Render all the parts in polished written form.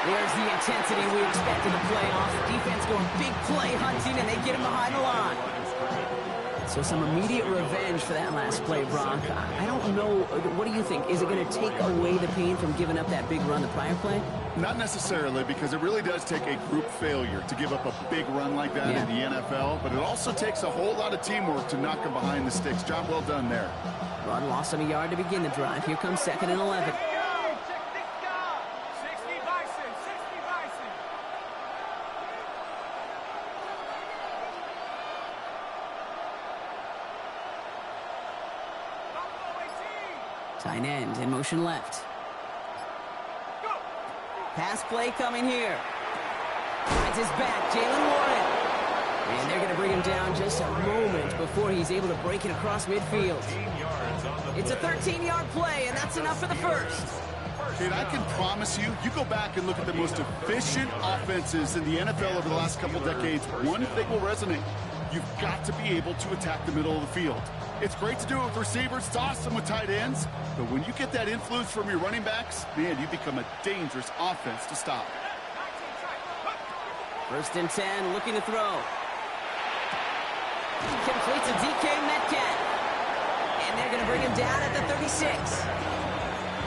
There's the intensity we expect in the playoffs. Defense going big play hunting, and they get him behind the line. So some immediate revenge for that last play, Brock. I don't know. What do you think? Is it going to take away the pain from giving up that big run the prior play? Not necessarily, because it really does take a group failure to give up a big run like that in the NFL. But it also takes a whole lot of teamwork to knock him behind the sticks. Job well done there. Run lost him a yard to begin the drive. Here comes 2nd and 11. Tight end in motion left. Pass play coming here. Finds his back, Jalen Warren. And they're going to bring him down just a moment before he's able to break it across midfield. It's a 13-yard play, and that's enough for the first. Kate, I can promise you, you go back and look at the most efficient offenses in the NFL over the last couple decades, one thing will resonate. You've got to be able to attack the middle of the field. It's great to do it with receivers. It's awesome with tight ends. But when you get that influence from your running backs, man, you become a dangerous offense to stop. 1st and 10, looking to throw. Completes a DK Metcalf. And they're going to bring him down at the 36.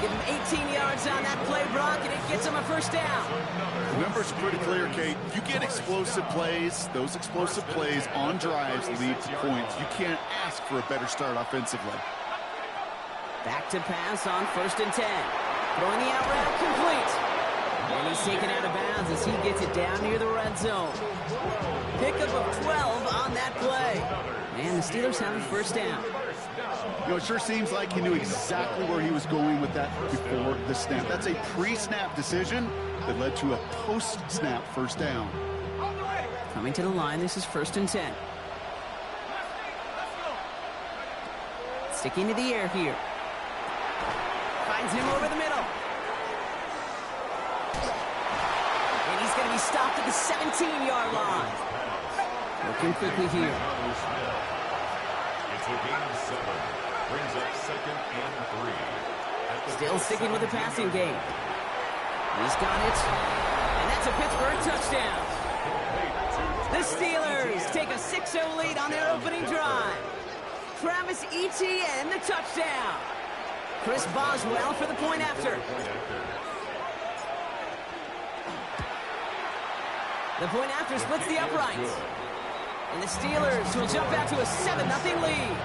Give him 18 yards on that play, Brock, and it gets him a first down. The numbers are pretty clear, Kate. You get explosive plays. Those explosive plays on drives lead to points. You can't ask for a better start offensively. Back to pass on 1st and 10. Throwing the out route complete. And he's taken out of bounds as he gets it down near the red zone. Pickup of 12 on that play. And the Steelers have a first down. You know, it sure seems like he knew exactly where he was going with that before the snap. That's a pre-snap decision that led to a post-snap first down. Coming to the line, this is 1st and 10. Sticking to the air here. Finds him over the middle. And he's going to be stopped at the 17-yard line. Working quickly here. It's a gain of 7. Brings up 2nd and 3. Still sticking with the passing game. He's got it. And that's a Pittsburgh touchdown. The Steelers take a 6-0 lead on their opening drive. Travis Etienne, the touchdown. Chris Boswell for the point after. The point after splits the uprights. And the Steelers will jump out to a 7-0 lead.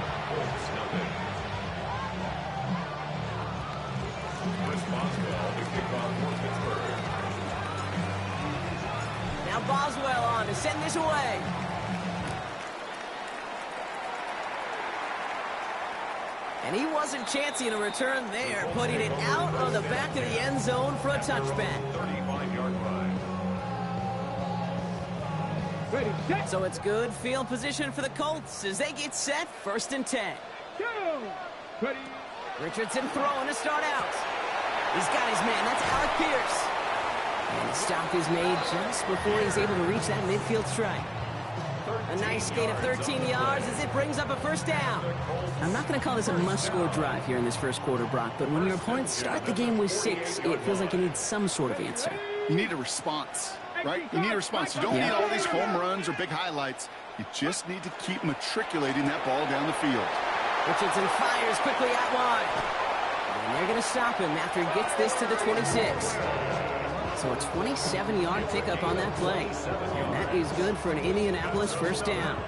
Now Boswell on to send this away. And he wasn't chancing a return there, putting it out on the back of the end zone for a touchback. 35-yard line. So it's good field position for the Colts as they get set, 1st and 10. Richardson throwing to start out. He's got his man, that's Alec Pierce. And the stop is made just before he's able to reach that midfield strike. A nice gain of 13 yards as it brings up a first down. I'm not going to call this a must-score drive here in this first quarter, Brock, but when your opponents start the game with 6, it feels like you need some sort of answer. You need a response, right? You need a response. You don't need all these home runs or big highlights. You just need to keep matriculating that ball down the field. Richardson fires quickly out wide. And they're going to stop him after he gets this to the 26. So a 27-yard pickup on that play. And that is good for an Indianapolis first down.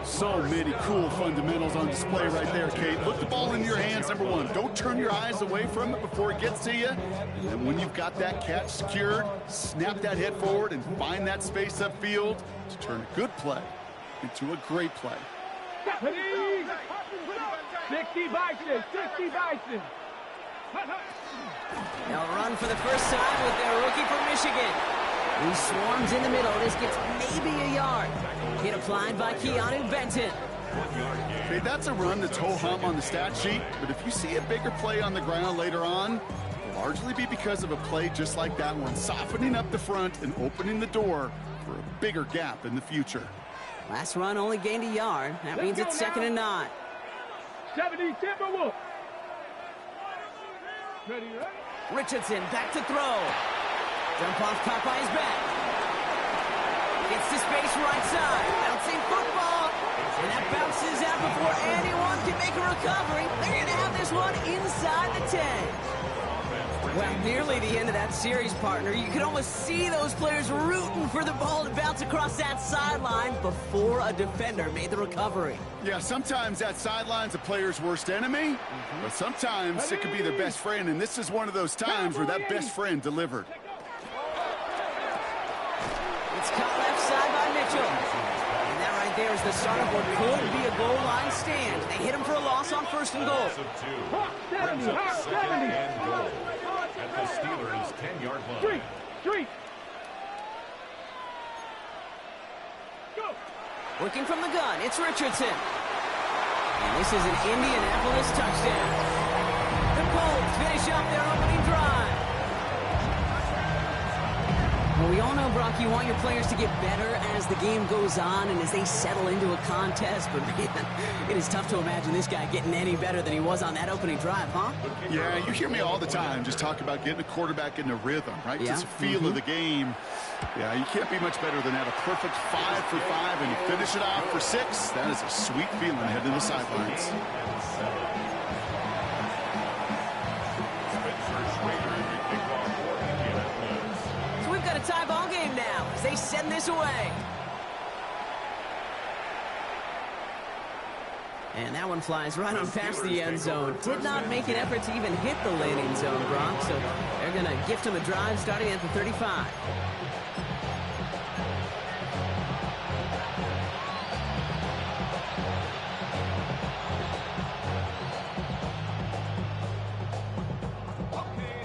So many cool fundamentals on display right there, Kate. Put the ball in your hands, number one. Don't turn your eyes away from it before it gets to you. And then when you've got that catch secured, snap that head forward and find that space upfield to turn a good play into a great play. 60 Bison, 60 Bison. They'll run for the first time with their rookie from Michigan. He swarms in the middle. This gets maybe a yard. Hit applied by Keanu Benton. Okay, that's a run that's ho-hum on the stat sheet, but if you see a bigger play on the ground later on, it'll largely be because of a play just like that one, softening up the front and opening the door for a bigger gap in the future. Last run only gained a yard. That means it's 2nd and 9. 70 Timberwolves. Richardson back to throw. Dump off caught by his back. Gets to space right side. Bouncing football. And that bounces out before anyone can make a recovery. They're going to have this one inside the 10. Well, nearly the end of that series, partner. You could almost see those players rooting for the ball to bounce across that sideline before a defender made the recovery. Yeah, sometimes that sideline's a player's worst enemy, but sometimes it could be their best friend, and this is one of those times where that best friend delivered. It's cut left side by Mitchell. And that right there is the start of what could be a goal line stand. They hit him for a loss on 1st and goal. Brings up 2nd and goal at the Steelers' 10-yard line. Street. Go. Working from the gun, it's Richardson. And this is an Indianapolis touchdown. The Colts finish up their opening drive. Well, we all know, Brock, you want your players to get better as the game goes on and as they settle into a contest. But, man, it is tough to imagine this guy getting any better than he was on that opening drive, huh? Yeah, you hear me all the time just talk about getting a quarterback in a rhythm, right? Yeah. Just the feel of the game. Yeah, you can't be much better than that. A perfect 5 for 5, and you finish it off for 6. That is a sweet feeling heading to the sidelines. Got a tie ball game now as they send this away. And that one flies right on past the end zone. Did not make an effort to even hit the landing zone, Brock, so they're going to gift him a drive starting at the 35.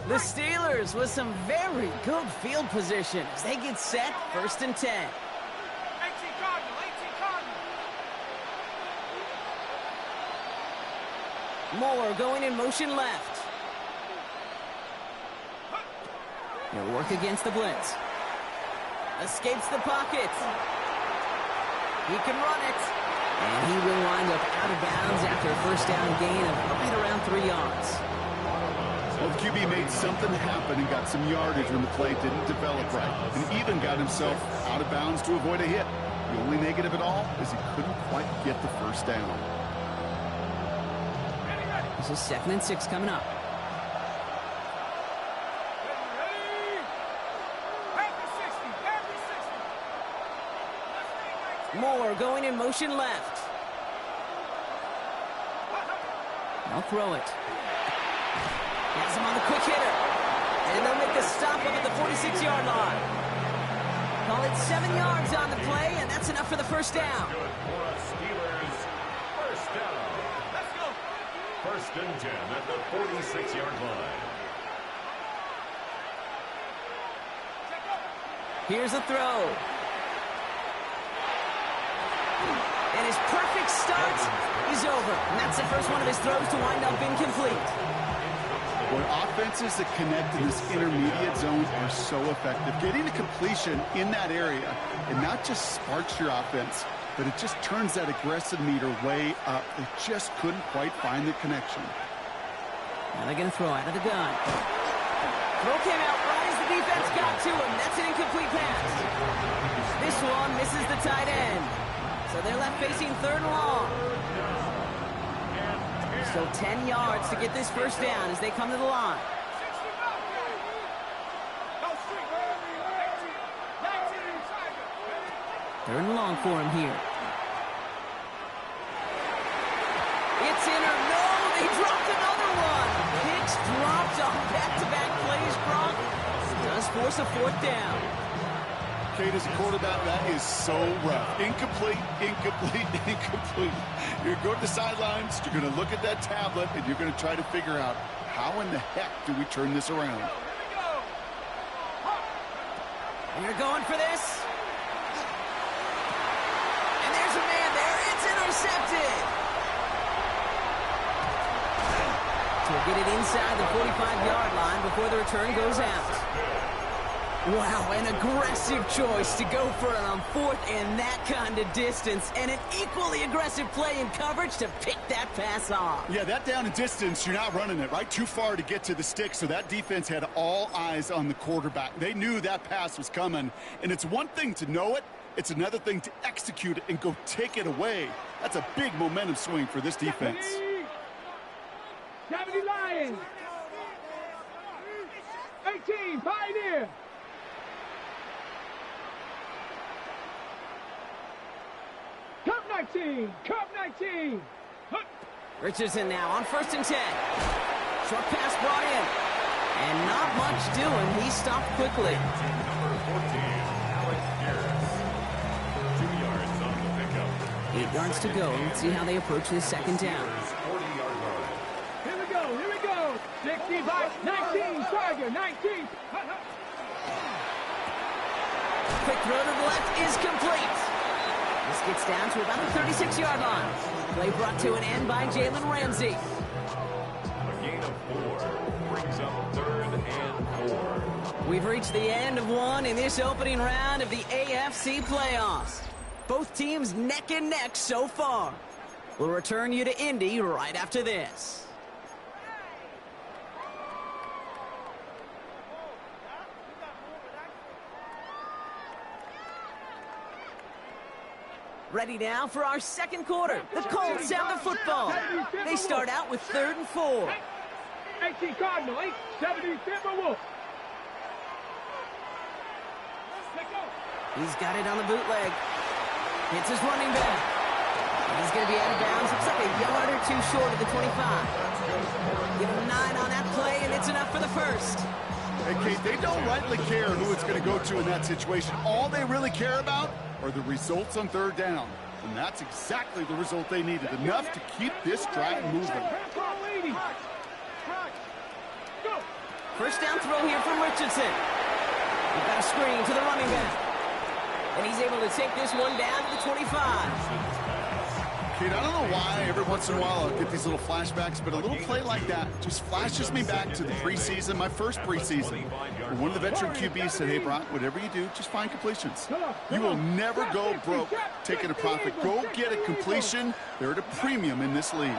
The Steelers with some very good field position as they get set, 1st and 10. 18 Cardinal. Moore going in motion left. He'll work against the blitz. Escapes the pocket. He can run it. And he will wind up out of bounds after a 1st down gain of right around 3 yards. Well, the QB made something happen and got some yardage when the play didn't develop right, and even got himself out of bounds to avoid a hit. The only negative at all is he couldn't quite get the 1st down. This is 2nd and 6 coming up. Moore going in motion left. They'll throw it. Has him on the quick hitter. And they'll make the stop up at the 46-yard line. Call it 7 yards on the play, and that's enough for the 1st down. Good for us, Steelers. 1st down. Let's go. 1st and 10 at the 46-yard line. Here's a throw. And his perfect start is over. And that's the first one of his throws to wind up incomplete. Boy, offenses that connect in this intermediate zone are so effective. Getting a completion in that area, it not just sparks your offense, but it just turns that aggressive meter way up. They just couldn't quite find the connection. Now they're going to throw out of the gun. Throw came out right as the defense got to him. That's an incomplete pass. This one misses the tight end. So they're left facing 3rd and long. So 10 yards to get this 1st down as they come to the line. Third and long for him here. It's in or no, they dropped another one. Picks dropped on back-to-back plays, Brock. Does force a 4th down. Kate, as a quarterback, that is so rough. Incomplete, incomplete, incomplete. You're going to the sidelines, you're going to look at that tablet, and you're going to try to figure out how in the heck do we turn this around. And you're going for this. And there's a man there. It's intercepted. So we'll get it inside the 45-yard line before the return goes out. Wow, an aggressive choice to go for it on fourth and that kind of distance, and an equally aggressive play in coverage to pick that pass off. Yeah, that down and distance, you're not running it, right? Too far to get to the stick, so that defense had all eyes on the quarterback. They knew that pass was coming, and it's one thing to know it, it's another thing to execute it and go take it away. That's a big momentum swing for this defense. 70 Lions. 18 Pioneer. Cup 19. Cup 19. Richardson now on 1st and 10. Short pass brought in. And not much doing. He stopped quickly. Number 14, Alex Garris. 2 yards on the pickup. 8 yards to go. Let's see how they approach this second down. 40-yard line. Here we go. Here we go. 65, 19. Tiger, 19. Quick throw to the left is complete. This gets down to about the 36-yard line. Play brought to an end by Jalen Ramsey. A gain of 4 brings up 3rd and 4. We've reached the end of one in this opening round of the AFC playoffs. Both teams neck and neck so far. We'll return you to Indy right after this. Ready now for our second quarter. The Colts have the football. They start out with 3rd and 4. 18 Cardinal, 8, 70 Timberwolf. Let's go. He's got it on the bootleg. Hits his running back. He's going to be out of bounds. Looks like a yard or two short of the 25. Give him 9 on that play, and it's enough for the first. Hey, Kate, they don't rightly care who it's going to go to in that situation. All they really care about are the results on 3rd down. And that's exactly the result they needed. Enough to keep this drive moving. First down throw here from Richardson. We've got a screen to the running back. And he's able to take this one down to the 25. Kate, I don't know why every once in a while I'll get these little flashbacks, but a little play like that just flashes me back to the preseason, my first preseason. When one of the veteran QBs said, hey, Brock, whatever you do, just find completions. You will never go broke taking a profit. Go get a completion. They're at a premium in this league. And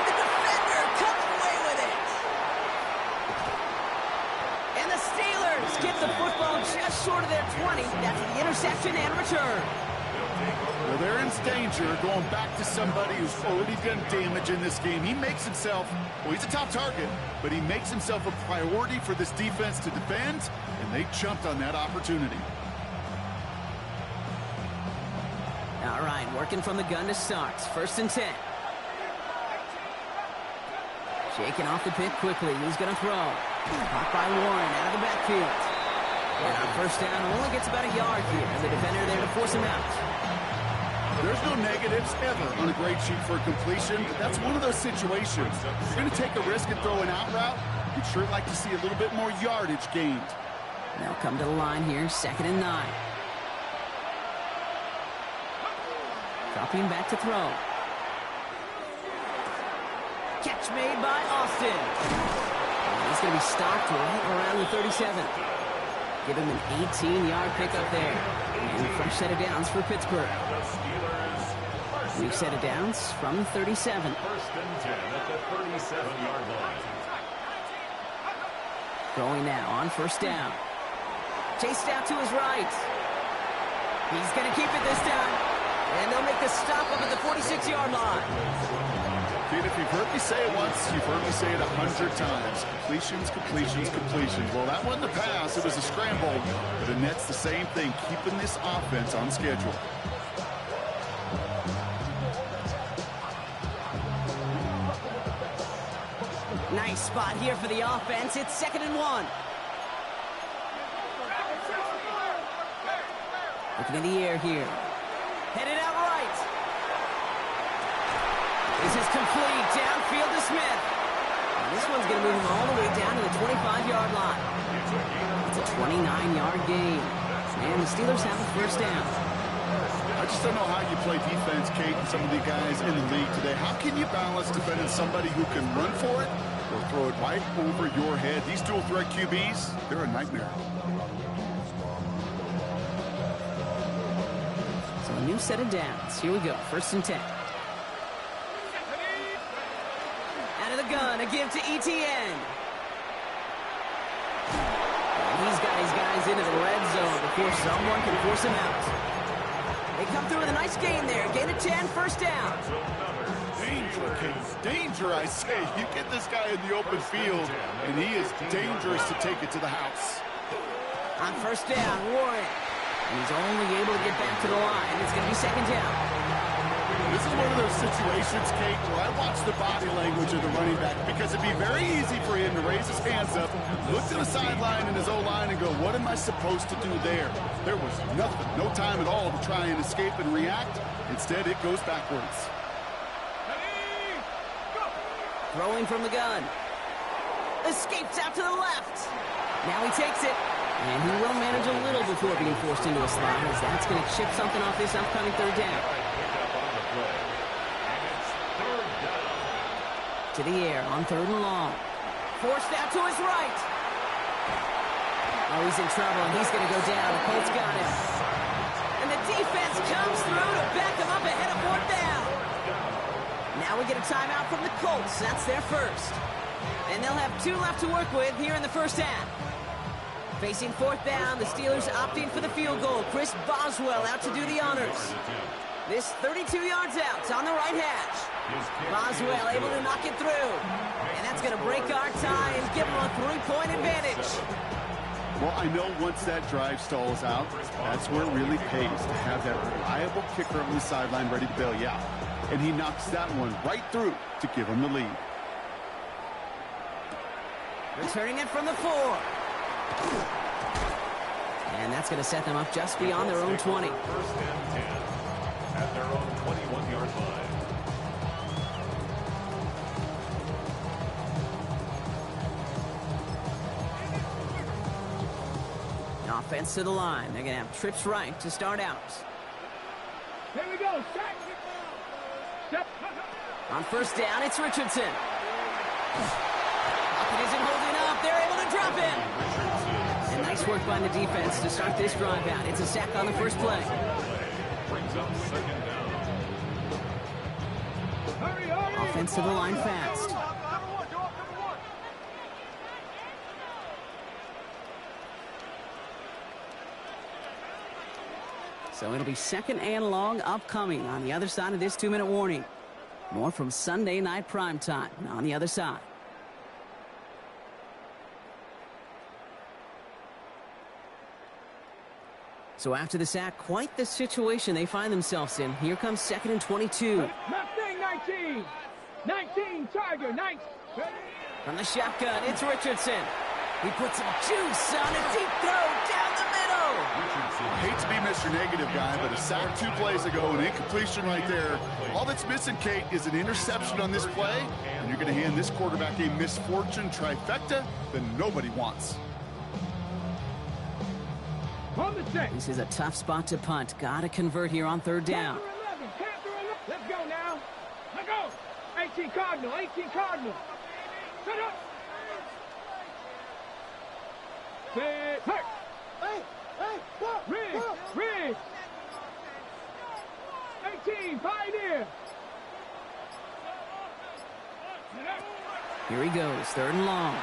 the defender comes away with it. And the Steelers get the football just short of their 20. That's the interception and return. Well, they're in danger going back to somebody who's already done damage in this game. He makes himself, well, he's a top target, but he makes himself a priority for this defense to defend, and they jumped on that opportunity. All right, working from the gun to start. 1st and 10. Shaking off the pick quickly. He's going to throw. Caught by Warren out of the backfield. And on 1st down, only gets about a yard here. And the defender there to force him out. There's no negatives ever on a grade sheet for a completion, but that's one of those situations. If you're going to take a risk and throw an out route, you'd sure like to see a little bit more yardage gained. They'll come to the line here, 2nd and 9. Dropping back to throw. Catch made by Austin. And he's going to be stopped right around the 37. Give him an 18-yard pickup there. And a fresh set of downs for Pittsburgh. New set of downs from the 37. 1st and 10 at the 37-yard line. Going now on 1st down. Chased out to his right. He's going to keep it this time. And they'll make the stop up at the 46-yard line. Kid, if you've heard me say it once, you've heard me say it 100 times. Completions, completions, completions. Well, that wasn't a pass. It was a scramble. But the net's the same thing, keeping this offense on schedule. Nice spot here for the offense. It's 2nd and 1. Looking in the air here. Headed out right. This is complete. Downfield to Smith. And this one's going to move him all the way down to the 25-yard line. It's a 29-yard gain. And the Steelers have a 1st down. I just don't know how you play defense, Kate, and some of the guys in the league today. How can you balance defending somebody who can run for it or throw it right over your head. These dual threat QBs, they're a nightmare. So a new set of downs. Here we go. 1st and 10. Out of the gun, a give to ETN. And he's got his guys into the red zone before someone can force him out. They come through with a nice gain there. Gain of 10, 1st down. Danger, Case. Danger, I say. You get this guy in the open field, and he is dangerous to take it to the house. On 1st down, Warren. And he's only able to get back to the line. It's going to be 2nd down. This is one of those situations, Kate, where I watch the body language of the running back because it'd be very easy for him to raise his hands up, look to the sideline in his O-line and go, what am I supposed to do there? There was nothing, no time at all to try and escape and react. Instead, it goes backwards. Throwing from the gun. Escapes out to the left. Now he takes it. And he will manage a little before being forced into a slide, as that's going to chip something off this upcoming 3rd down. To the air on 3rd and long. Forced out to his right. Oh, he's in trouble, and he's going to go down. The Colts got him. And the defense comes through to back him up ahead of 4th down. Now we get a timeout from the Colts. That's their 1st. And they'll have 2 left to work with here in the 1st half. Facing 4th down, the Steelers opting for the field goal. Chris Boswell out to do the honors. This 32 yards out on the right hash. Boswell able to knock it through. And that's going to break our tie and give them a 3-point advantage. Well, I know once that drive stalls out, that's where it really pays to have that reliable kicker on the sideline ready to bail you out. And he knocks that one right through to give him the lead. Returning it from the 4. And that's going to set them up just beyond their own 20. 1st and 10 at their own 21-yard line. Offense to the line. They're going to have trips right to start out. Here we go. Step. On 1st down, it's Richardson. It isn't holding up. They're able to drop him. And nice work by the defense to start this drive out. It's a sack on the 1st play. Brings up 2nd down. Hurry. Offense to the line fast. So it'll be 2nd and long upcoming on the other side of this 2-minute warning. More from Sunday Night Primetime on the other side. So after the sack, quite the situation they find themselves in. Here comes 2nd and 22. Mustang 19. 19, Tiger, 19. From the shotgun, it's Richardson. He puts some juice on a deep throw down the middle. I hate to be Mr. Negative guy, but a sack 2 plays ago, an incompletion right there. All that's missing, Kate, is an interception on this play, and you're going to hand this quarterback a misfortune trifecta that nobody wants. This is a tough spot to punt. Got to convert here on 3rd down. Let's go now. Let's go. 18 Cardinal. 18 Cardinal. Shut up. Hey. Ridge. 18 Pioneer. Here he goes. 3rd and long.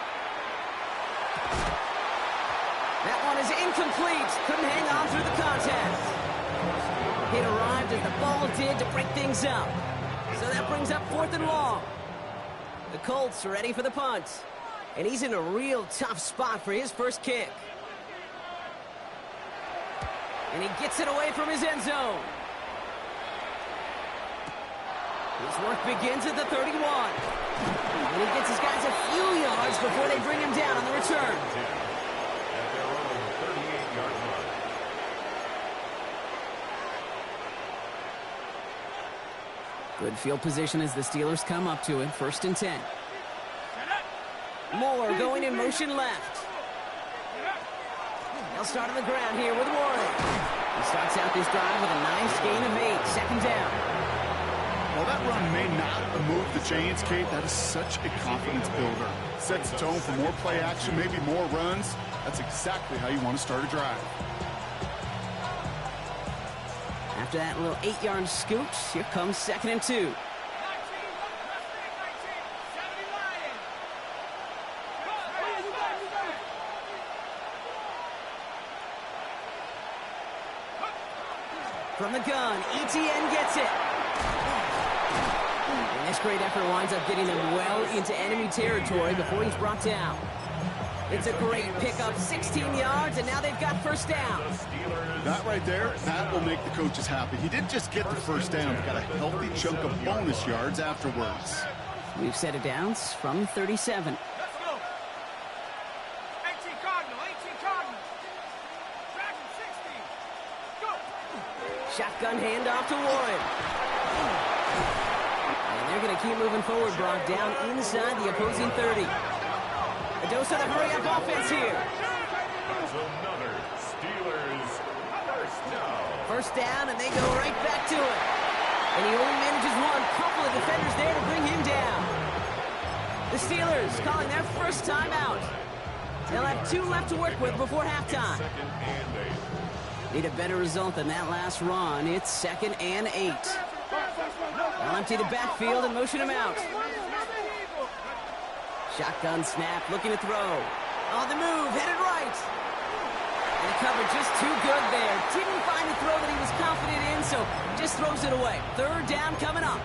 That one is incomplete. Couldn't hang on through the contact. It arrived as the ball did to break things up. So that brings up 4th and long. The Colts are ready for the punt. And he's in a real tough spot for his first kick. And he gets it away from his end zone. His work begins at the 31. And he gets his guys a few yards before they bring him down on the return. Good field position as the Steelers come up to it. 1st and 10. Moore going in motion left. They'll start on the ground here with Warren. He starts out this drive with a nice gain of 8. 2nd down. While that run may not move the chains, Kate, that is such a confidence builder. Sets the tone for more play action, maybe more runs. That's exactly how you want to start a drive. After that little 8-yard scoot, here comes 2nd and 2. From the gun, ETN gets it. And this great effort winds up getting them well into enemy territory before he's brought down. It's a great pickup, 16 yards, and now they've got first down. That right there, that will make the coaches happy. He didn't just get the first down, he got a healthy chunk of bonus yards afterwards. We've set it downs from 37. Let's go. 18 Cardinal, 18 Cardinal. Dragon 60. Go. Shotgun handoff to Warren. And they're going to keep moving forward, Brock, down inside the opposing 30. A dose of the hurry-up offense here. That's another Steelers first down. First down, and they go right back to it. And he only manages one. Couple of defenders there to bring him down. The Steelers calling their first time out. They'll have 2 left to work with before halftime. 2nd and 8. Need a better result than that last run. It's 2nd and 8. They'll empty the backfield and motion him out. Shotgun snap, looking to throw. On the move, headed right. And the cover just too good there. Didn't find the throw that he was confident in, so just throws it away. 3rd down coming up.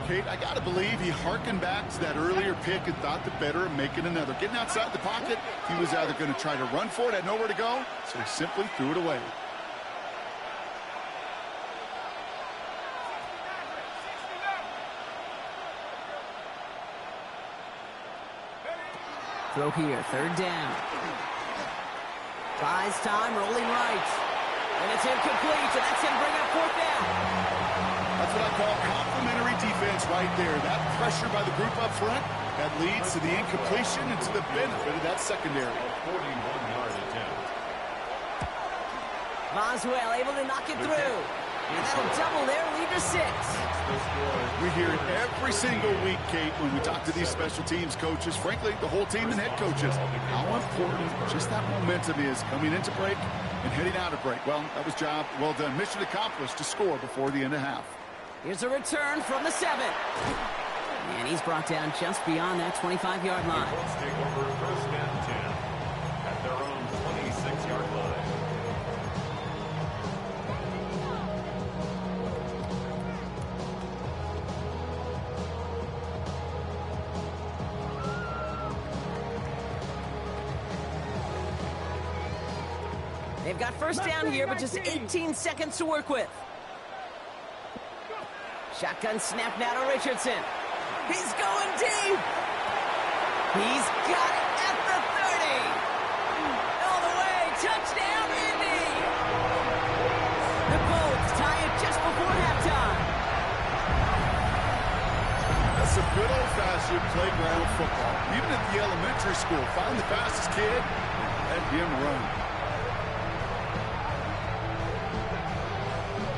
Kate, I got to believe he hearkened back to that earlier pick and thought the better of making another. Getting outside the pocket, he was either going to try to run for it, had nowhere to go, so he simply threw it away. Throw here, 3rd down. Buys time, rolling right. And it's incomplete, and that's him bring up 4th down. That's what I call complimentary defense right there. That pressure by the group up front, that leads to the incompletion and to the benefit of that secondary. A 41-yard attempt. Boswell able to knock it through. And that'll double their lead to 6. We hear it every single week, Kate, when we talk to these special teams coaches, frankly, the whole team and head coaches, how important just that momentum is coming into break and heading out of break. Well, that was job well done. Mission accomplished to score before the end of half. Here's a return from the 7. And he's brought down just beyond that 25-yard line. Let's take over 1st and 10 at their own 26-yard line. They've got first down here, but just 18 seconds to work with. Shotgun snap now to Richardson. He's going deep. He's got it at the 30. All the way. Touchdown, Indy. The Colts tie it just before halftime. That's some good old-fashioned playground football. Even at the elementary school, find the fastest kid and let him run.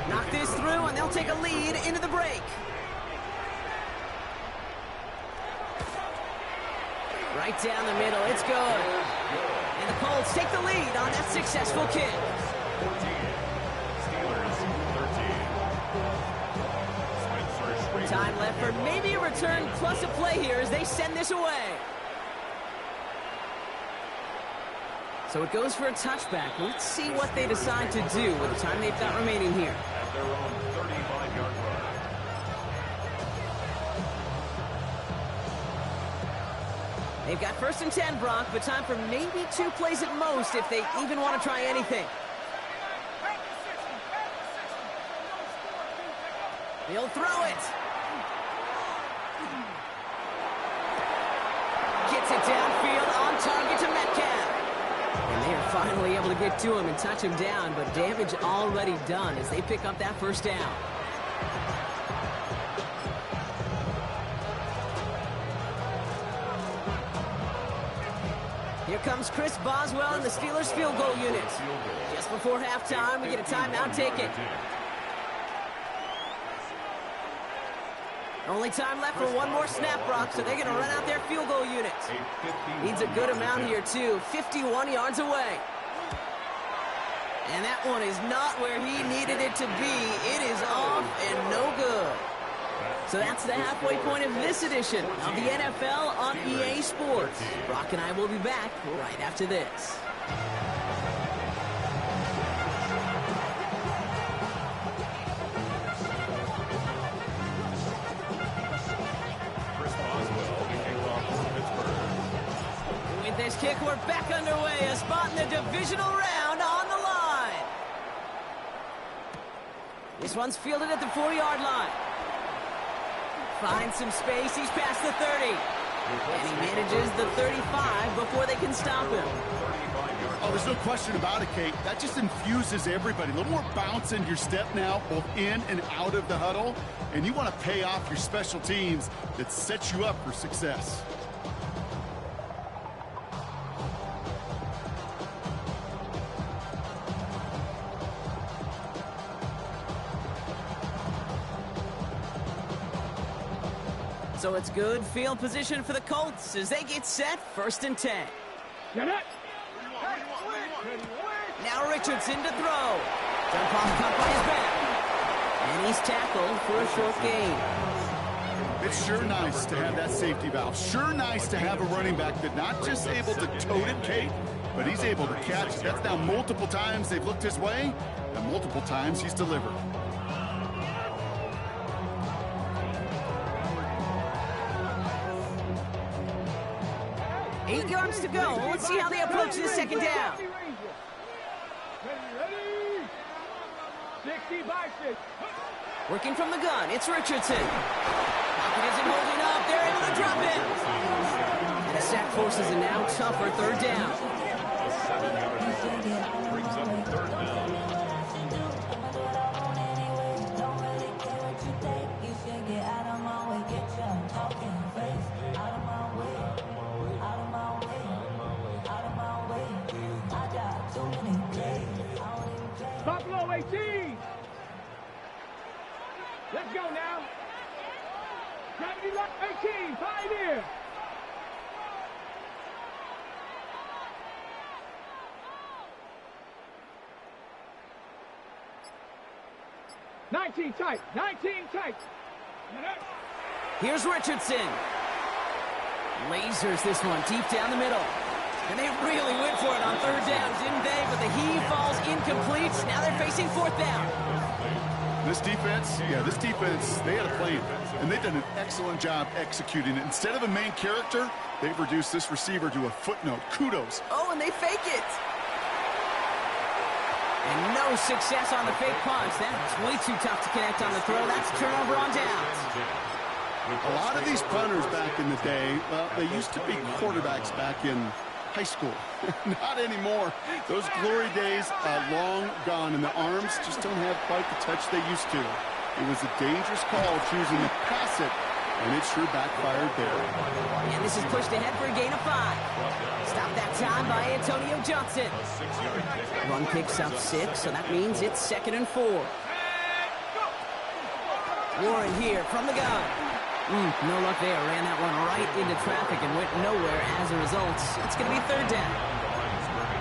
Knock this through, and they'll take a lead into the break. Right down the middle, it's good. And the Colts take the lead on that successful kick. 14. Steelers 13. Time left for maybe a return plus a play here as they send this away. So it goes for a touchback. Let's see what they decide to do with the time they've got remaining here. At their own 35-yard line. They've got 1st and 10, Brock, but time for maybe 2 plays at most if they even want to try anything. He'll throw it. Gets it downfield on target to Metcalf. And they are finally able to get to him and touch him down, but damage already done as they pick up that first down. Here comes Chris Boswell and the Steelers field goal unit. Just before halftime, we get a timeout taken. Only time left for one more snap, Brock, so they're going to run out their field goal units. Needs a good amount here, too. 51 yards away. And that one is not where he needed it to be. It is off and no good. So that's the halfway point of this edition of the NFL on EA Sports. Brock and I will be back right after this. With this kick, we're back underway. A spot in the divisional round on the line. This one's fielded at the 4-yard line. Finds some space. He's past the 30. And he manages the 35 before they can stop him. Oh, there's no question about it, Kate. That just infuses everybody. A little more bounce in your step now, both in and out of the huddle. And you want to pay off your special teams that sets you up for success. So it's good field position for the Colts as they get set, 1st and 10. Now Richardson to throw. Jump off caught by his back. And he's tackled for a short gain. It's sure nice to have that safety valve. Sure nice to have a running back that not just able to tote it, Kate, but he's able to catch it. That's now multiple times they've looked his way, and multiple times he's delivered. 8 yards to go. Let's see how they approach this second down. Working from the gun, it's Richardson. Pocket isn't holding up. They're able to drop it. And a sack forces a now tougher 3rd down. A 7-yard gain brings up 3rd down. Buffalo 18. Let's go now. 18, Pioneer. Nineteen tight. Here's Richardson. Lasers this one deep down the middle. And they really went for it on 3rd down, didn't they? But the heave falls incomplete. Now they're facing 4th down. This defense, they had a plan. And they've done an excellent job executing it. Instead of a main character, they've reduced this receiver to a footnote. Kudos. Oh, and they fake it. And no success on the fake punch. That's way too tough to connect on the throw. That's turnover on downs. A lot of these punters back in the day, well, they used to be quarterbacks back in high school. Not anymore. Those glory days are long gone, and the arms just don't have quite the touch they used to. It was a dangerous call choosing to pass it, and it sure backfired there. And this is pushed ahead for a gain of 5. Stopped that time by Antonio Johnson. Run picks up 6, so that means it's 2nd and 4. Warren here from the gun. No luck there. Ran that one right into traffic and went nowhere as a result. It's going to be 3rd down.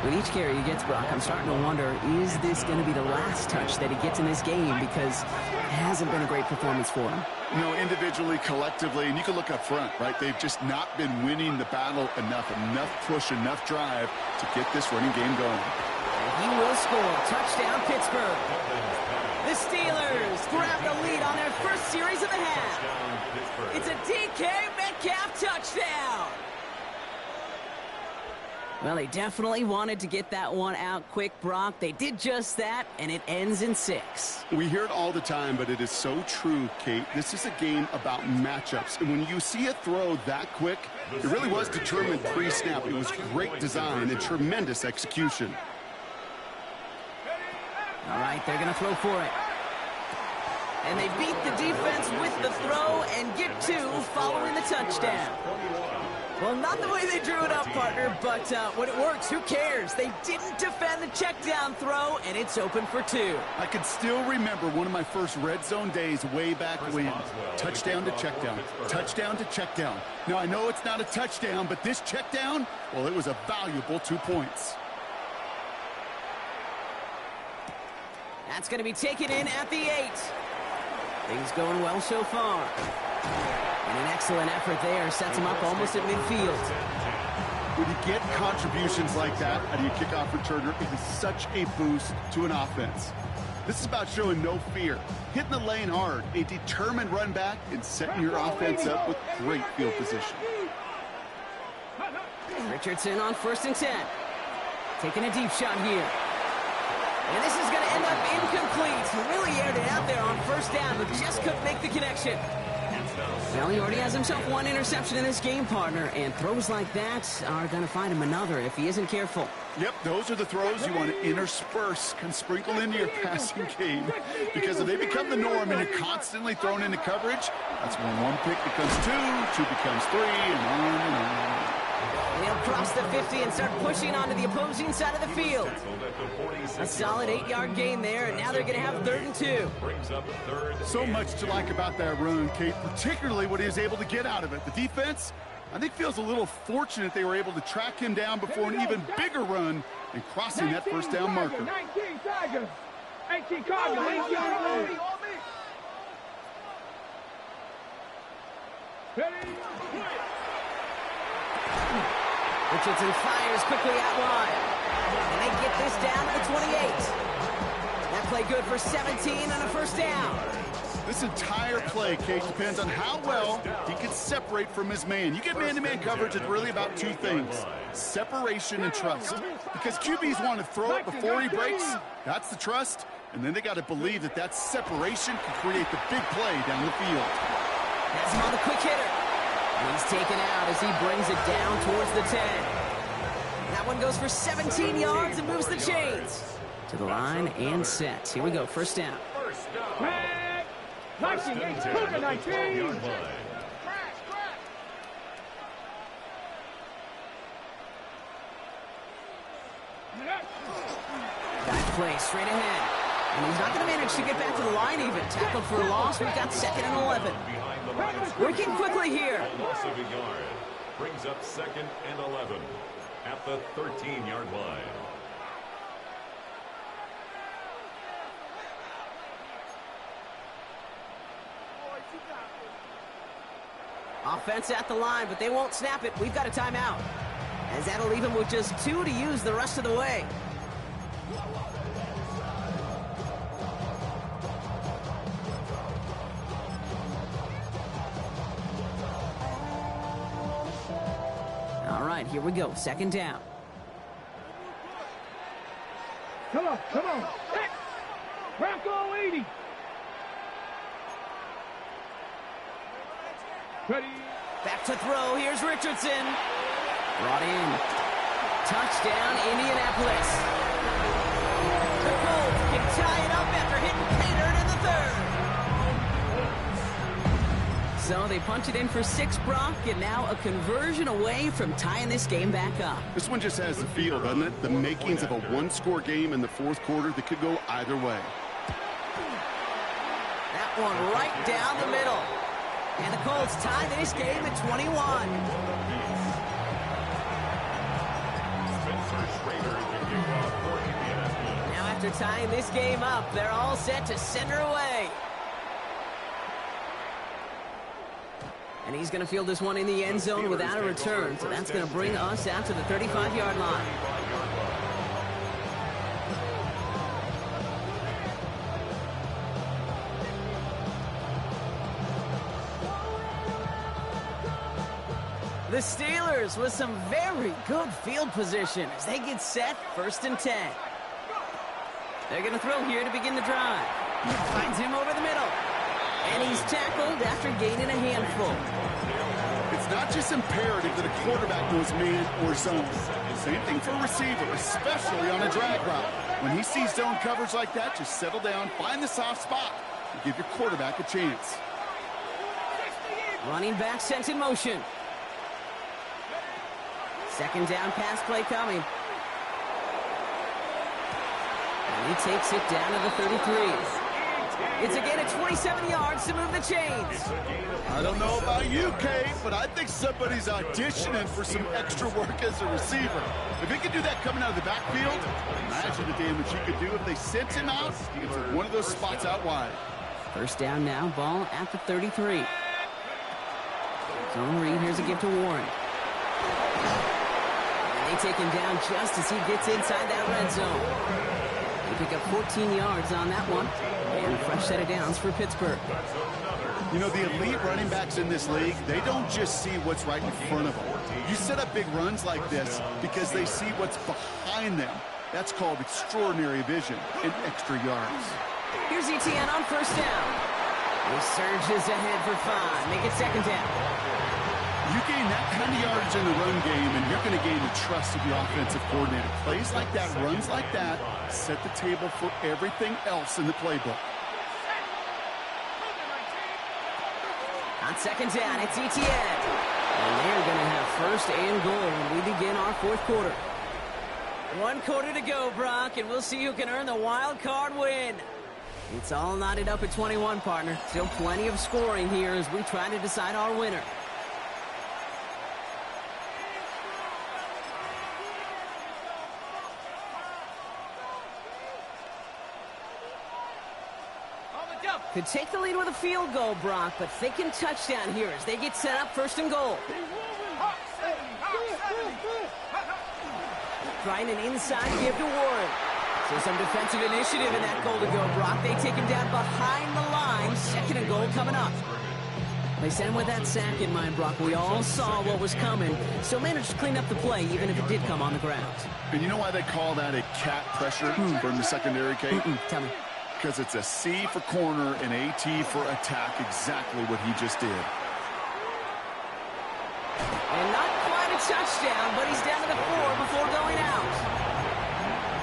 With each carry he gets, Brock, I'm starting to wonder, is this going to be the last touch that he gets in this game? Because it hasn't been a great performance for him. You know, individually, collectively, and you can look up front, right? They've just not been winning the battle enough push, enough drive to get this running game going. And he will score. Touchdown, Pittsburgh. The Steelers grab the lead on their first series of the half. It's a DK Metcalf touchdown. Well, they definitely wanted to get that one out quick, Brock. They did just that, and it ends in 6. We hear it all the time, but it is so true, Kate. This is a game about matchups. And when you see a throw that quick, it really was determined pre-snap. It was great design and tremendous execution. All right, they're going to throw for it. And they beat the defense with the throw and get 2 following the touchdown. Well, not the way they drew it up, partner, but when it works, who cares? They didn't defend the check down throw, and it's open for 2. I can still remember one of my first red zone days way back when. Touchdown to check down, touchdown to check down. Now, I know it's not a touchdown, but this check down, well, it was a valuable 2 points. That's going to be taken in at the 8. Things going well so far. And an excellent effort there sets him up almost at midfield. When you get contributions like that out of your kickoff returner, it is such a boost to an offense. This is about showing no fear, hitting the lane hard, a determined run back, and setting your offense up with great field position. Richardson on 1st and 10. Taking a deep shot here. And this is going to end up incomplete. He really aired it out there on 1st down, but just couldn't make the connection. Well, he already has himself 1 interception in this game, partner, and throws like that are going to find him another if he isn't careful. Yep, those are the throws you want to intersperse, can sprinkle into your passing game, because if they become the norm and you're constantly thrown into coverage, that's when 1 pick becomes 2, 2 becomes 3, and on and on. And he'll cross the 50 and start pushing onto the opposing side of the field. A solid 8-yard gain there, and now they're going to have 3rd and 2. So much to like about that run, Kate, particularly what he was able to get out of it. The defense, I think, feels a little fortunate they were able to track him down before an even bigger run and crossing that 1st down marker. 19 Tigers. 18 Cardinals. 8 yards. Richardson fires quickly out wide. And they get this down to the 28. That play good for 17 and a 1st down. This entire play, Kate, depends on how well he can separate from his man. You get man-to-man coverage, it's really about 2 things: separation and trust. Because QBs want to throw it before he breaks. That's the trust. And then they got to believe that that separation can create the big play down the field. Has him on the quick hitter. And he's taken out as he brings it down towards the 10. That one goes for 17 yards and moves the chains. To the line and set. Here we go, 1st down. 19, 19. Back play straight ahead. And he's not going to manage to get back to the line even. Tackled for a loss. We've got 2nd and 11. Working quickly here. Loss of a yard. Brings up 2nd and 11 at the 13-yard line. Offense at the line, but they won't snap it. We've got a timeout. As that'll leave him with just 2 to use the rest of the way. All right, here we go. 2nd down. Come on, come on. Bronco 80. Ready. Back to throw. Here's Richardson. Brought in. Touchdown, Indianapolis. The Colts can tie it up after hitting pay dirt in the 3rd. So they punch it in for 6, Brock, and now a conversion away from tying this game back up. This one just has the feel, doesn't it? The makings of a 1-score game in the 4th quarter that could go either way. That one right down the middle. And the Colts tie this game at 21. Now after tying this game up, they're all set to send her away. And he's going to field this one in the end zone without a return. So that's going to bring us out to the 35-yard line. The Steelers with some very good field position as they get set, 1st and 10. They're going to throw here to begin the drive. Finds him over the middle. And he's tackled after gaining a handful. It's not just imperative that a quarterback knows man or zone. Same thing for a receiver, especially on a drag route. When he sees zone coverage like that, just settle down, find the soft spot, and give your quarterback a chance. Running back sent in motion. Second down pass play coming. And he takes it down to the 33. It's a gain of 27 yards to move the chains. I don't know about you, Kate, but I think somebody's auditioning for some extra work as a receiver. If he could do that coming out of the backfield, imagine the damage he could do if they sent him out into one of those spots out wide. First down now, ball at the 33. Zone read, here's a give to Warren. And they take him down just as he gets inside that red zone. They pick up 14 yards on that one. And a fresh set of downs for Pittsburgh. You know, the elite running backs in this league, they don't just see what's right in front of them. You set up big runs like this because they see what's behind them. That's called extraordinary vision and extra yards. Here's Etienne on first down. He surges ahead for 5. Make it second down. You gain that kind of yardage in the run game, and you're going to gain the trust of the offensive coordinator. Plays like that, runs like that, set the table for everything else in the playbook. On second down, it's Etienne. And they're going to have first and goal when we begin our fourth quarter. 1 quarter to go, Brock, and we'll see who can earn the wild card win. It's all knotted up at 21, partner. Still plenty of scoring here as we try to decide our winner. Could take the lead with a field goal, Brock, but thinking touchdown here as they get set up first and goal. Trying an inside give to Warren. So some defensive initiative in that goal to go, Brock. They take him down behind the line. Second and goal coming up. They sent him with that sack in mind, Brock. We all saw what was coming, so managed to clean up the play, even if it did come on the ground. And you know why they call that a cat pressure from the secondary, Kate? Tell me. Because it's a C for corner and AT for attack, exactly what he just did. And not quite a touchdown, but he's down to the 4 before going out.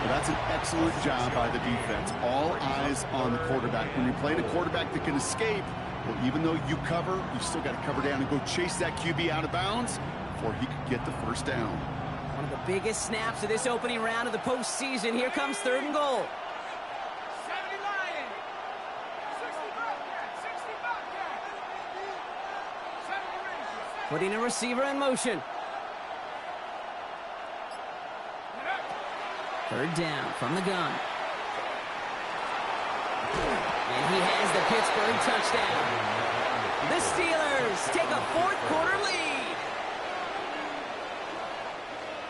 Well, that's an excellent job by the defense. All eyes on the quarterback. When you're playing a quarterback that can escape, well, even though you cover, you still got to cover down and go chase that QB out of bounds before he could get the first down. One of the biggest snaps of this opening round of the postseason. Here comes third and goal. Putting a receiver in motion. Third down from the gun. And he has the Pittsburgh touchdown. The Steelers take a fourth quarter lead.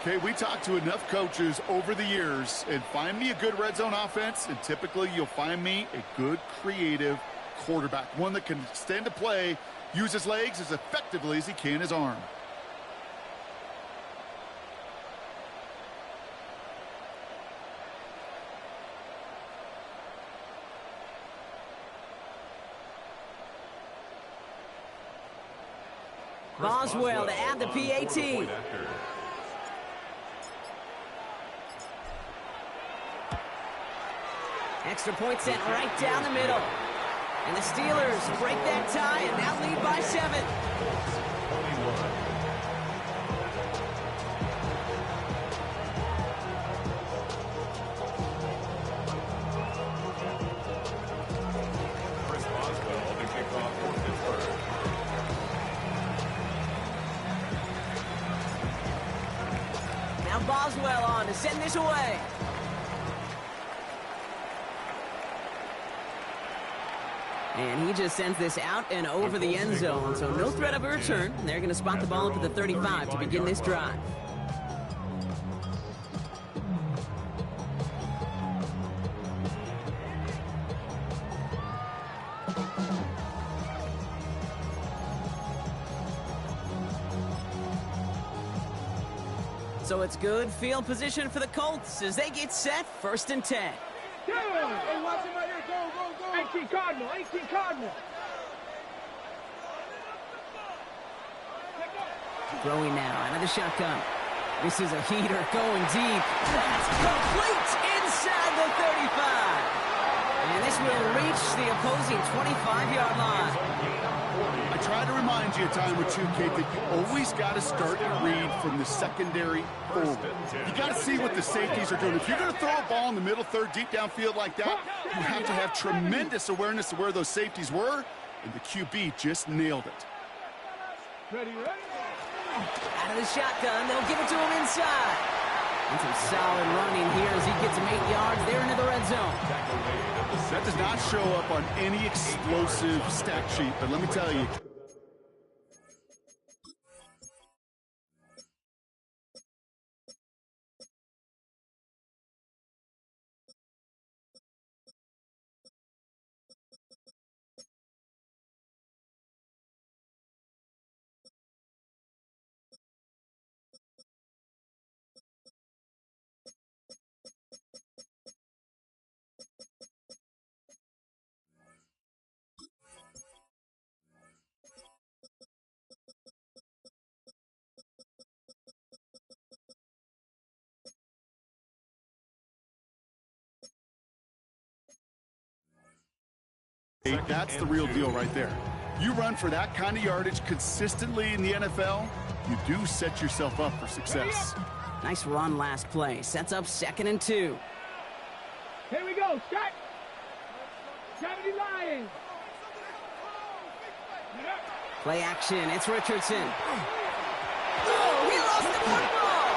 Okay, we talked to enough coaches over the years, and find me a good red zone offense, and typically you'll find me a good creative quarterback, one that can extend to play, use his legs as effectively as he can his arm. Boswell to add the PAT. Extra point sent right down the middle. And the Steelers break that tie and now lead by 7. Chris Boswell to kick off for Pittsburgh. Now Boswell on to send this away. And he just sends this out and over the end zone, so no threat of a return. They're going to spot the ball up at the 35 to begin this drive. So it's good field position for the Colts as they get set, 1st and 10. Hey, watch him right here. Go. 18 Cardinal. Throwing now out of the shotgun. This is a heater going deep. That's complete inside the 35. And this will reach the opposing 25-yard line. I try to remind you a time or two, Kate, that you always got to start your read from the secondary forward. You got to see what the safeties are doing. If you're going to throw a ball in the middle third, deep downfield like that, you have to have tremendous awareness of where those safeties were, and the QB just nailed it. Ready? Out of the shotgun, they'll give it to him inside. And some solid running here as he gets him 8 yards. They're into the red zone. That does not show up on any explosive stat sheet, but let me tell you. That's the real deal right there. You run for that kind of yardage consistently in the NFL, you do set yourself up for success. Nice run last play. Sets up 2nd and 2. Here we go. Start. 70 Lions. Play action. It's Richardson. Oh, he lost the football.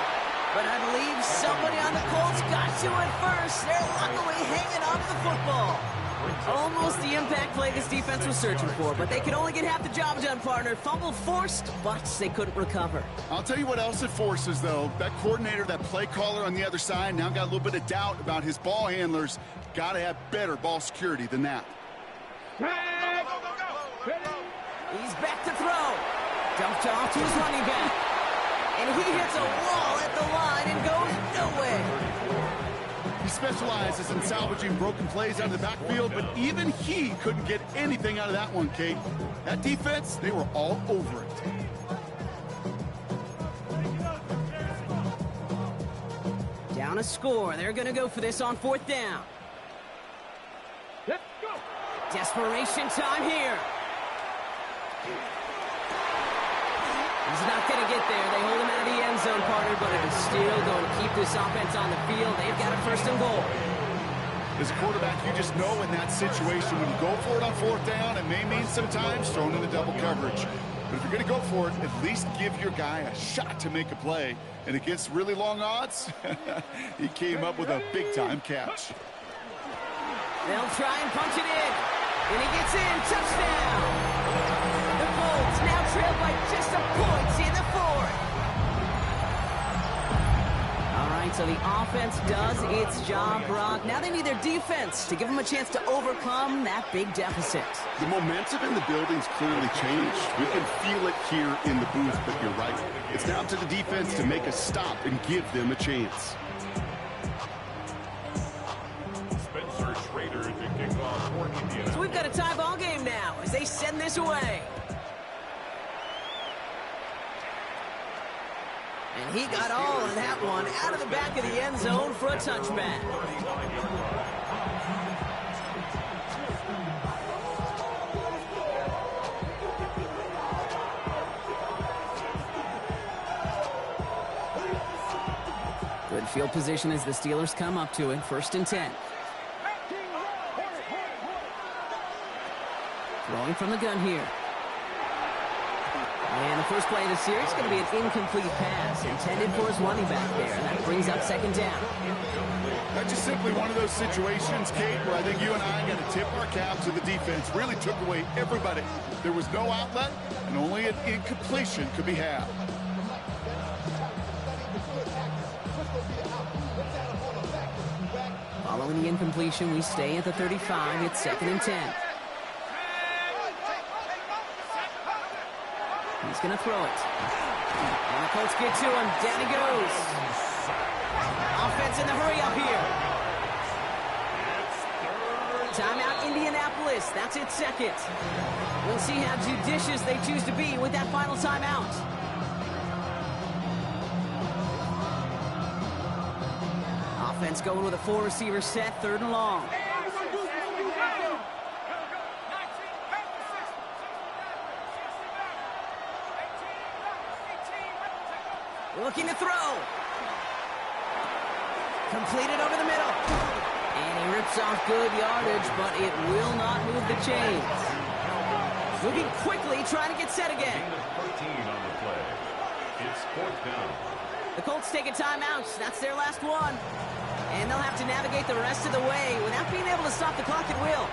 But I believe somebody on the Colts got to it first. They're luckily hanging on to the football. Almost the impact play this defense was searching for, but they could only get half the job done, partner. Fumble forced, but they couldn't recover. I'll tell you what else it forces, though. That coordinator, that play caller on the other side, now got a little bit of doubt about his ball handlers. Got to have better ball security than that. He's back to throw. Dumped off to his running back. And he hits a wall at the line and goes nowhere. He specializes in salvaging broken plays out of the backfield, but even he couldn't get anything out of that one, Kate. That defense, they were all over it. Down a score. They're going to go for this on 4th down. Let's go. Desperation time here. He's not going to get there. They hold him out of the end zone, partner, but it is still going to keep this offense on the field. They've got a 1st and goal. As a quarterback, you just know in that situation, when you go for it on 4th down, it may mean sometimes throwing in the double coverage. But if you're going to go for it, at least give your guy a shot to make a play. And against really long odds, he came up with a big-time catch. They'll try and punch it in. And he gets in. Touchdown. The Colts now trail by just a point in the 4th. All right, so the offense does its job, Brock. Now they need their defense to give them a chance to overcome that big deficit. The momentum in the building's clearly changed. We can feel it here in the booth, but you're right. It's now up to the defense to make a stop and give them a chance. So we've got a tie ball game now as they send this away. And he got all of that one out of the back of the end zone for a touchback. Good field position as the Steelers come up to it. 1st and 10. Throwing from the gun here. And the first play of the series is going to be an incomplete pass intended for his running back there. And that brings up 2nd down. That's just simply one of those situations, Kate, where I think you and I got to tip our cap to the defense. Really took away everybody. There was no outlet, and only an incompletion could be had. Following the incompletion, we stay at the 35. It's 2nd and 10. He's going to throw it. And the Colts get to him. Down he goes. Offense in the hurry up here. Timeout, Indianapolis. That's its 2nd. We'll see how judicious they choose to be with that final timeout. Offense going with a 4-receiver set, 3rd and long. Looking to throw. Completed over the middle. And he rips off good yardage, but it will not move the chains. Moving quickly, trying to get set again. Gain of 13 on the play. It's 4th down. The Colts take a timeout. That's their last one. And they'll have to navigate the rest of the way without being able to stop the clock at will.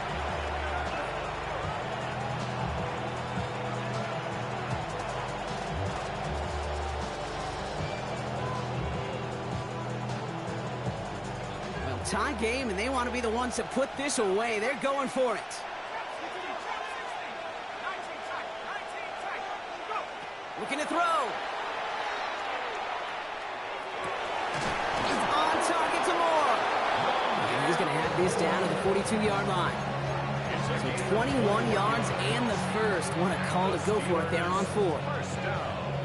Well, tie game, and they want to be the ones to put this away. They're going for it. Looking to throw. On target to Moore. And he's going to have this down to the 42-yard line. So 21 yards and the first. What a call to go for it there on 4.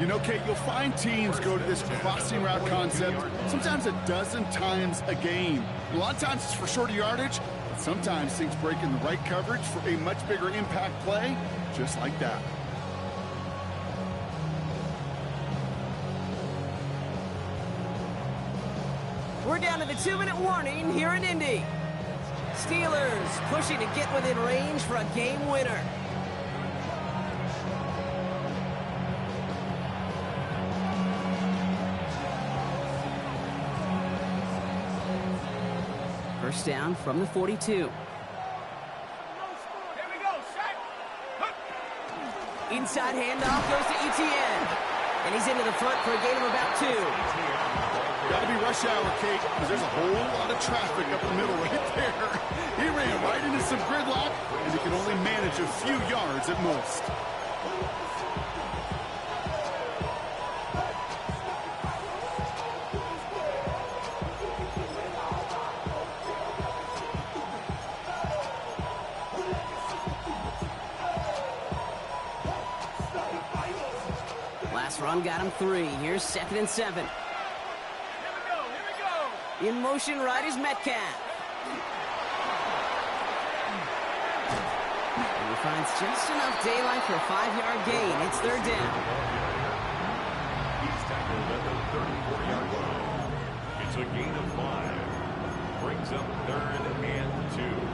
You know, Kate, you'll find teams go to this crossing route concept sometimes a dozen times a game. A lot of times it's for shorter yardage, but sometimes things break in the right coverage for a much bigger impact play, just like that. We're down to the 2-minute warning here in Indy. Steelers pushing to get within range for a game winner. First down from the 42. Here we go, set. Inside handoff goes to Etienne. And he's into the front for a gain of about 2. Gotta be rush hour, Kate, because there's a whole lot of traffic up the middle right there. He ran right into some gridlock, and he can only manage a few yards at most. Last run got him 3. Here's 2nd and 7. In motion, right is Metcalf. And he finds just enough daylight for a 5-yard gain. It's 3rd down. He's tackled at the 34-yard line. It's a gain of 5. Brings up 3rd and 2.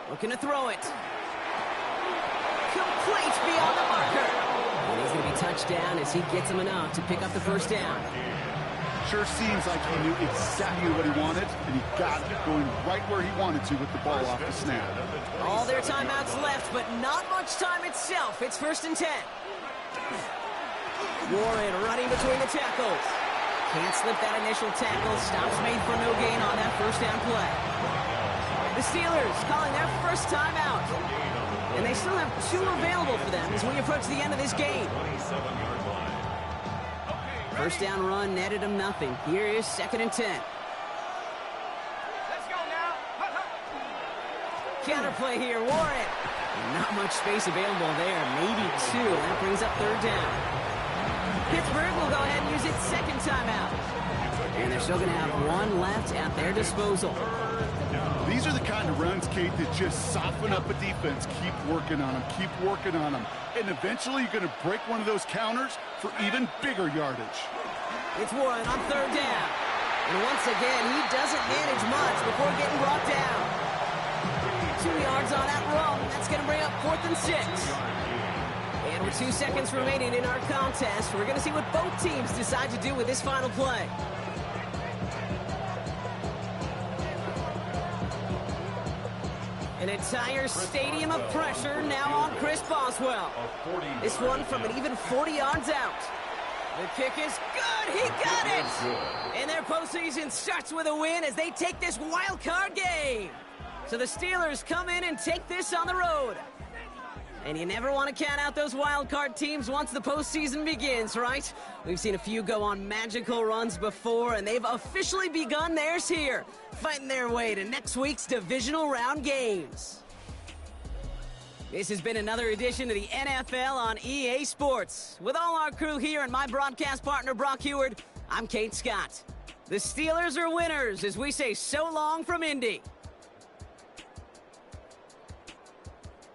Looking to throw it. Complete beyond the marker. And he's going to be touched down as he gets him enough to pick up the first down. Sure seems like he knew exactly what he wanted, and he got it, going right where he wanted to with the ball off the snap. All their timeouts left, but not much time itself. It's 1st and 10. Warren running between the tackles. Can't slip that initial tackle. Stops made for no gain on that first down play. The Steelers calling their first timeout. And they still have 2 available for them as we approach the end of this game. First down run netted them nothing. Here is 2nd and 10. Let's go now. Counterplay here, Warren. Not much space available there. Maybe 2. That brings up 3rd down. Pittsburgh will go ahead and use its 2nd timeout. And they're still going to have 1 left at their disposal. These are the kind of runs, Kate, that just soften up a defense. Keep working on them. Keep working on them. And eventually you're going to break one of those counters for even bigger yardage. It's Warren on 3rd down. And once again, he doesn't manage much before getting brought down. 2 yards on that run. That's going to bring up 4th and 6. And with 2 seconds remaining in our contest, we're going to see what both teams decide to do with this final play. An entire stadium of pressure now on Chris Boswell. This one from an even 40 yards out. The kick is good. He got it. And their postseason starts with a win as they take this wild card game. So the Steelers come in and take this on the road. And you never want to count out those wild card teams once the postseason begins, right? We've seen a few go on magical runs before, and they've officially begun theirs here, fighting their way to next week's divisional round games. This has been another edition of the NFL on EA Sports. With all our crew here and my broadcast partner, Brock Heward, I'm Kate Scott. The Steelers are winners as we say so long from Indy.